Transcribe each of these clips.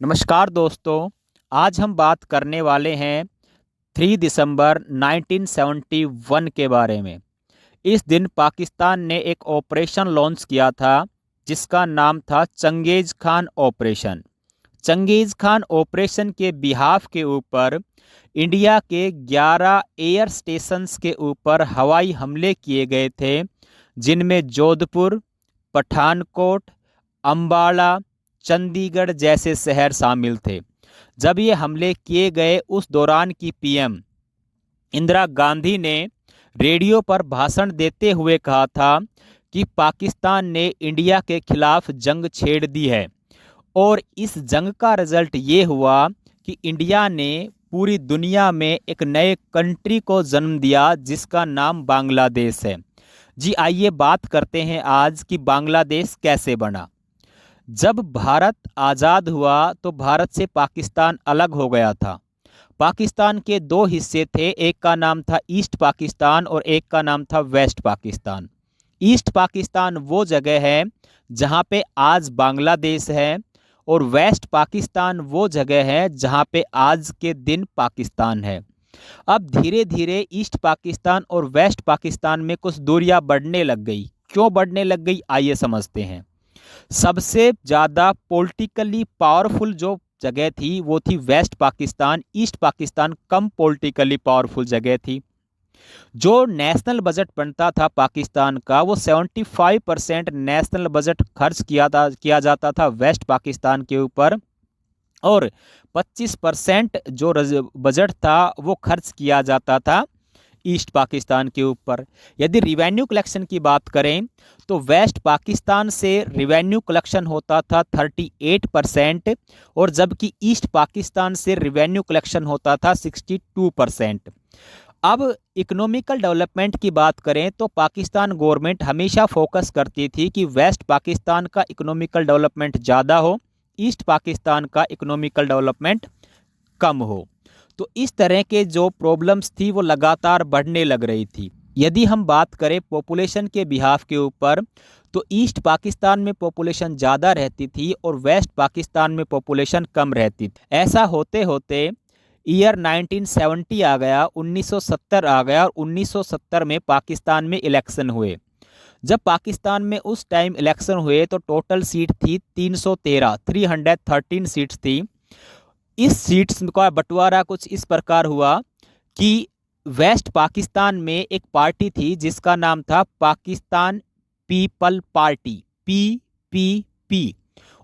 नमस्कार दोस्तों। आज हम बात करने वाले हैं 3 दिसंबर 1971 के बारे में। इस दिन पाकिस्तान ने एक ऑपरेशन लॉन्च किया था जिसका नाम था चंगेज़ खान ऑपरेशन। चंगेज़ खान ऑपरेशन के बिहाफ के ऊपर इंडिया के 11 एयर स्टेशंस के ऊपर हवाई हमले किए गए थे, जिनमें जोधपुर, पठानकोट, अंबाला, चंडीगढ़ जैसे शहर शामिल थे। जब ये हमले किए गए उस दौरान की पीएम इंदिरा गांधी ने रेडियो पर भाषण देते हुए कहा था कि पाकिस्तान ने इंडिया के खिलाफ जंग छेड़ दी है और इस जंग का रिजल्ट ये हुआ कि इंडिया ने पूरी दुनिया में एक नए कंट्री को जन्म दिया जिसका नाम बांग्लादेश है। जी आइए बात करते हैं आज कि बांग्लादेश कैसे बना। जब भारत आज़ाद हुआ तो भारत से पाकिस्तान अलग हो गया था। पाकिस्तान के दो हिस्से थे, एक का नाम था ईस्ट पाकिस्तान और एक का नाम था वेस्ट पाकिस्तान। ईस्ट पाकिस्तान वो जगह है जहाँ पे आज बांग्लादेश है और वेस्ट पाकिस्तान वो जगह है जहाँ पे आज के दिन पाकिस्तान है। अब धीरे धीरे ईस्ट पाकिस्तान और वेस्ट पाकिस्तान में कुछ दूरियां बढ़ने लग गई। क्यों बढ़ने लग गई, आइए समझते हैं। सबसे ज़्यादा पॉलिटिकली पावरफुल जो जगह थी वो थी वेस्ट पाकिस्तान। ईस्ट पाकिस्तान कम पॉलिटिकली पावरफुल जगह थी। जो नेशनल बजट बनता था पाकिस्तान का वो 75% नेशनल बजट खर्च किया जाता था वेस्ट पाकिस्तान के ऊपर और 25% जो बजट था वो खर्च किया जाता था ईस्ट पाकिस्तान के ऊपर। यदि रिवेन्यू कलेक्शन की बात करें तो वेस्ट पाकिस्तान से रिवेन्यू कलेक्शन होता था 38% और जबकि ईस्ट पाकिस्तान से रिवेन्यू कलेक्शन होता था 62%। अब इकोनॉमिकल डेवलपमेंट की बात करें तो पाकिस्तान गवर्नमेंट हमेशा फोकस करती थी कि वेस्ट पाकिस्तान का इकोनॉमिकल डेवलपमेंट ज़्यादा हो, ईस्ट पाकिस्तान का इकोनॉमिकल डेवलपमेंट कम हो। तो इस तरह के जो प्रॉब्लम्स थी वो लगातार बढ़ने लग रही थी। यदि हम बात करें पॉपुलेशन के बिहाफ के ऊपर तो ईस्ट पाकिस्तान में पॉपुलेशन ज़्यादा रहती थी और वेस्ट पाकिस्तान में पॉपुलेशन कम रहती थी। ऐसा होते होते ईयर 1970 आ गया, 1970 आ गया और 1970 में पाकिस्तान में इलेक्शन हुए। जब पाकिस्तान में उस टाइम इलेक्शन हुए तो टोटल सीट थी 313 सीट्स थी। इस सीट्स का बंटवारा कुछ इस प्रकार हुआ कि वेस्ट पाकिस्तान में एक पार्टी थी जिसका नाम था पाकिस्तान पीपल पार्टी, पीपीपी,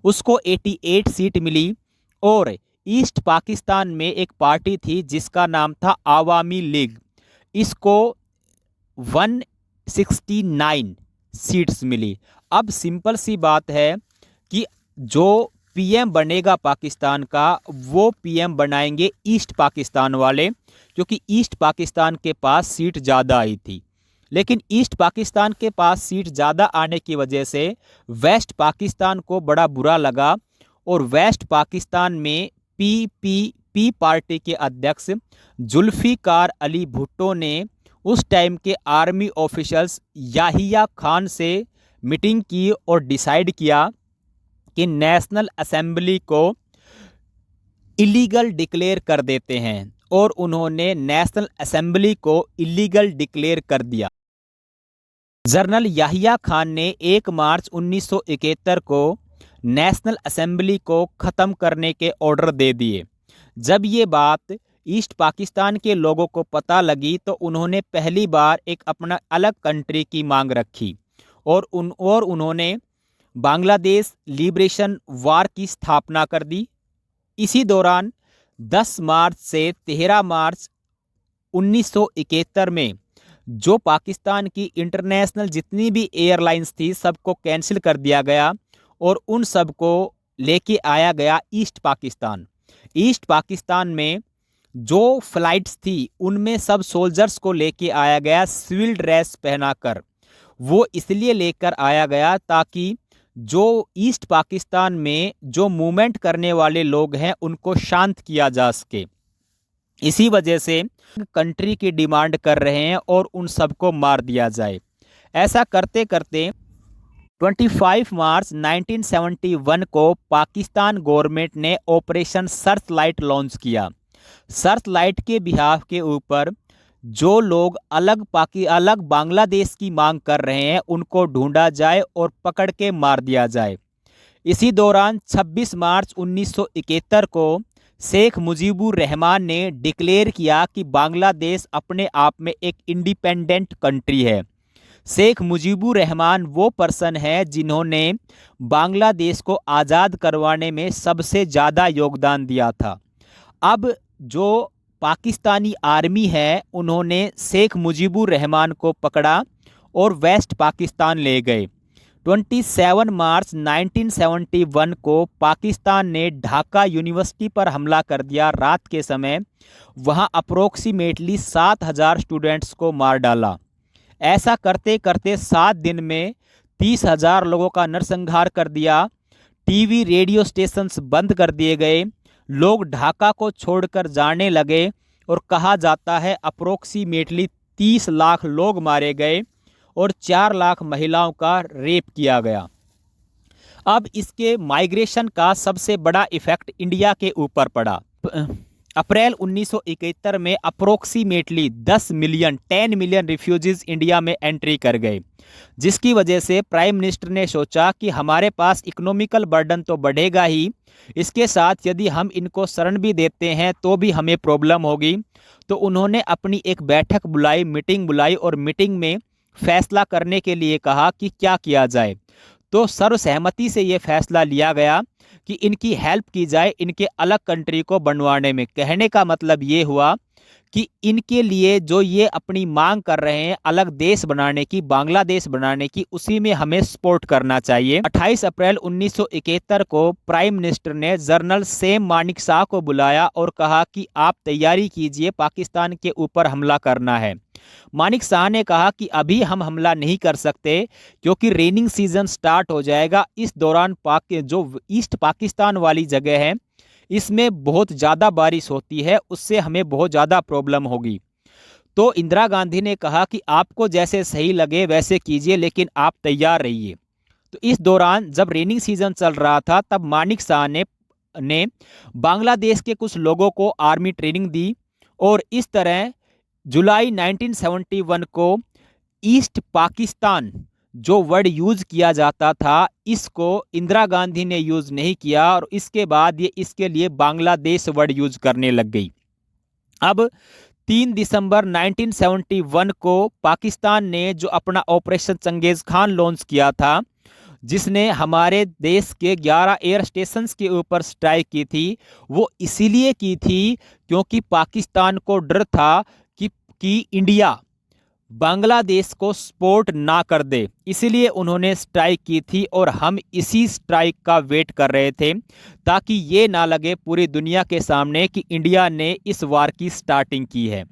उसको 88 सीट मिली। और ईस्ट पाकिस्तान में एक पार्टी थी जिसका नाम था आवामी लीग, इसको 169 सीट्स मिली। अब सिंपल सी बात है कि जो पीएम बनेगा पाकिस्तान का वो पीएम बनाएंगे ईस्ट पाकिस्तान वाले, क्योंकि ईस्ट पाकिस्तान के पास सीट ज़्यादा आई थी। लेकिन ईस्ट पाकिस्तान के पास सीट ज़्यादा आने की वजह से वेस्ट पाकिस्तान को बड़ा बुरा लगा और वेस्ट पाकिस्तान में पीपीपी पार्टी के अध्यक्ष जुल्फिकार अली भुट्टो ने उस टाइम के आर्मी ऑफिशल्स याहिया खान से मीटिंग की और डिसाइड किया कि नेशनल असेंबली को इलीगल डिक्लेयर कर देते हैं और उन्होंने नेशनल असेंबली को इलीगल डिक्लेयर कर दिया। जनरल याहिया खान ने 1 मार्च 1971 को नेशनल असेंबली को ख़त्म करने के ऑर्डर दे दिए। जब ये बात ईस्ट पाकिस्तान के लोगों को पता लगी तो उन्होंने पहली बार एक अपना अलग कंट्री की मांग रखी और उन्होंने बांग्लादेश लिबरेशन वार की स्थापना कर दी। इसी दौरान 10 मार्च से 13 मार्च 1971 में जो पाकिस्तान की इंटरनेशनल जितनी भी एयरलाइंस थी सबको कैंसिल कर दिया गया और उन सबको लेके आया गया ईस्ट पाकिस्तान। ईस्ट पाकिस्तान में जो फ्लाइट्स थी उनमें सब सोल्जर्स को लेके आया गया सिविल ड्रेस पहनाकर। वो इसलिए लेकर आया गया ताकि जो ईस्ट पाकिस्तान में जो मूवमेंट करने वाले लोग हैं उनको शांत किया जा सके। इसी वजह से कंट्री की डिमांड कर रहे हैं और उन सबको मार दिया जाए। ऐसा करते करते 25 मार्च 1971 को पाकिस्तान गवर्नमेंट ने ऑपरेशन सर्च लाइट लॉन्च किया। सर्च लाइट के बिहाफ के ऊपर जो लोग अलग बांग्लादेश की मांग कर रहे हैं उनको ढूंढा जाए और पकड़ के मार दिया जाए। इसी दौरान 26 मार्च 1971 को शेख मुजीबुर रहमान ने डिक्लेयर किया कि बांग्लादेश अपने आप में एक इंडिपेंडेंट कंट्री है। शेख मुजीबुर रहमान वो पर्सन है जिन्होंने बांग्लादेश को आज़ाद करवाने में सबसे ज़्यादा योगदान दिया था। अब जो पाकिस्तानी आर्मी है उन्होंने शेख मुजीबुर रहमान को पकड़ा और वेस्ट पाकिस्तान ले गए। 27 मार्च 1971 को पाकिस्तान ने ढाका यूनिवर्सिटी पर हमला कर दिया। रात के समय वहां अप्रोक्सीमेटली 7,000 स्टूडेंट्स को मार डाला। ऐसा करते करते 7 दिन में 30,000 लोगों का नरसंहार कर दिया। टीवी रेडियो स्टेशंस बंद कर दिए गए। लोग ढाका को छोड़कर जाने लगे और कहा जाता है अप्रोक्सीमेटली 30 लाख लोग मारे गए और 4 लाख महिलाओं का रेप किया गया। अब इसके माइग्रेशन का सबसे बड़ा इफेक्ट इंडिया के ऊपर पड़ा। अप्रैल 1971 में अप्रोक्सीमेटली 10 मिलियन रिफ्यूजीज इंडिया में एंट्री कर गए, जिसकी वजह से प्राइम मिनिस्टर ने सोचा कि हमारे पास इकोनॉमिकल बर्डन तो बढ़ेगा ही, इसके साथ यदि हम इनको शरण भी देते हैं तो भी हमें प्रॉब्लम होगी। तो उन्होंने अपनी एक बैठक बुलाई, मीटिंग बुलाई और मीटिंग में फैसला करने के लिए कहा कि क्या किया जाए। तो सर्वसहमति से ये फैसला लिया गया कि इनकी हेल्प की जाए, इनके अलग कंट्री को बनवाने में। कहने का मतलब ये हुआ कि इनके लिए जो ये अपनी मांग कर रहे हैं अलग देश बनाने की, बांग्लादेश बनाने की, उसी में हमें सपोर्ट करना चाहिए। 28 अप्रैल 1971 को प्राइम मिनिस्टर ने जनरल सेम मानेकशॉ को बुलाया और कहा कि आप तैयारी कीजिए, पाकिस्तान के ऊपर हमला करना है। मानेकशॉ ने कहा कि अभी हम हमला नहीं कर सकते क्योंकि रेनिंग सीजन स्टार्ट हो जाएगा। इस दौरान जो ईस्ट पाकिस्तान वाली जगह है इसमें बहुत ज़्यादा बारिश होती है, उससे हमें बहुत ज़्यादा प्रॉब्लम होगी। तो इंदिरा गांधी ने कहा कि आपको जैसे सही लगे वैसे कीजिए, लेकिन आप तैयार रहिए। तो इस दौरान जब रेनिंग सीजन चल रहा था तब मानेकशॉ ने बांग्लादेश के कुछ लोगों को आर्मी ट्रेनिंग दी और इस तरह जुलाई 1971 को ईस्ट पाकिस्तान जो वर्ड यूज किया जाता था इसको इंदिरा गांधी ने यूज नहीं किया और इसके बाद ये इसके लिए बांग्लादेश वर्ड यूज करने लग गई। अब 3 दिसंबर 1971 को पाकिस्तान ने जो अपना ऑपरेशन चंगेज खान लॉन्च किया था, जिसने हमारे देश के 11 एयर स्टेशंस के ऊपर स्ट्राइक की थी, वो इसीलिए की थी क्योंकि पाकिस्तान को डर था कि इंडिया बांग्लादेश को सपोर्ट ना कर दे, इसलिए उन्होंने स्ट्राइक की थी और हम इसी स्ट्राइक का वेट कर रहे थे ताकि ये ना लगे पूरी दुनिया के सामने कि इंडिया ने इस वार की स्टार्टिंग की है।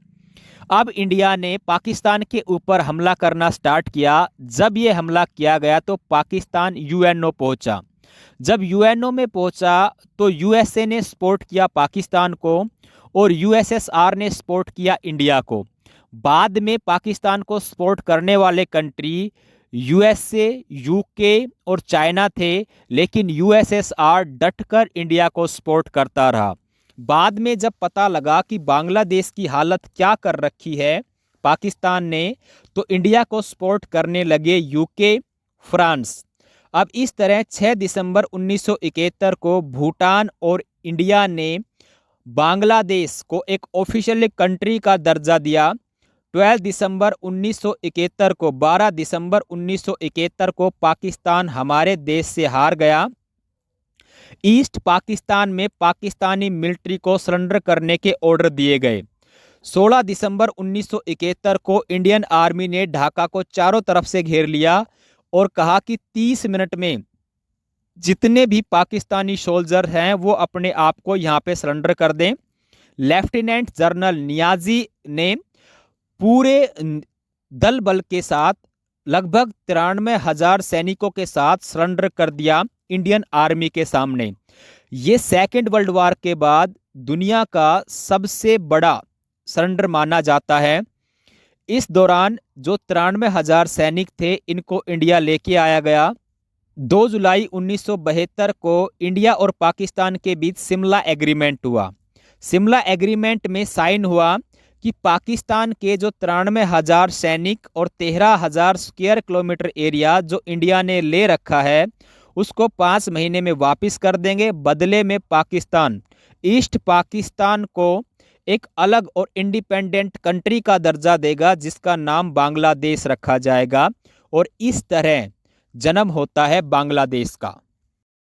अब इंडिया ने पाकिस्तान के ऊपर हमला करना स्टार्ट किया। जब ये हमला किया गया तो पाकिस्तान यूएनओ पहुंचा। जब यूएनओ में पहुंचा तो यूएसए ने सपोर्ट किया पाकिस्तान को और यूएसएसआर ने सपोर्ट किया इंडिया को। बाद में पाकिस्तान को सपोर्ट करने वाले कंट्री यूएसए, यूके और चाइना थे, लेकिन यूएसएसआर डटकर इंडिया को सपोर्ट करता रहा। बाद में जब पता लगा कि बांग्लादेश की हालत क्या कर रखी है पाकिस्तान ने, तो इंडिया को सपोर्ट करने लगे यूके, फ्रांस। अब इस तरह 6 दिसंबर 1971 को भूटान और इंडिया ने बांग्लादेश को एक ऑफिशियल कंट्री का दर्जा दिया। 12 दिसंबर 1971 को 12 दिसंबर 1971 को पाकिस्तान हमारे देश से हार गया। ईस्ट पाकिस्तान में पाकिस्तानी मिलिट्री को सरेंडर करने के ऑर्डर दिए गए। 16 दिसंबर 1971 को इंडियन आर्मी ने ढाका को चारों तरफ से घेर लिया और कहा कि 30 मिनट में जितने भी पाकिस्तानी सोल्जर हैं वो अपने आप को यहाँ पे सरेंडर कर दें। लेफ्टिनेंट जनरल नियाजी ने पूरे दल बल के साथ लगभग 93,000 सैनिकों के साथ सरेंडर कर दिया इंडियन आर्मी के सामने। ये सेकेंड वर्ल्ड वार के बाद दुनिया का सबसे बड़ा सरेंडर माना जाता है। इस दौरान जो 93,000 सैनिक थे इनको इंडिया लेके आया गया 2 जुलाई 1972 को इंडिया और पाकिस्तान के बीच शिमला एग्रीमेंट हुआ। शिमला एग्रीमेंट में साइन हुआ कि पाकिस्तान के जो 93,000 सैनिक और 13,000 स्क्वायर किलोमीटर एरिया जो इंडिया ने ले रखा है उसको 5 महीने में वापस कर देंगे। बदले में पाकिस्तान ईस्ट पाकिस्तान को एक अलग और इंडिपेंडेंट कंट्री का दर्जा देगा जिसका नाम बांग्लादेश रखा जाएगा। और इस तरह जन्म होता है बांग्लादेश का।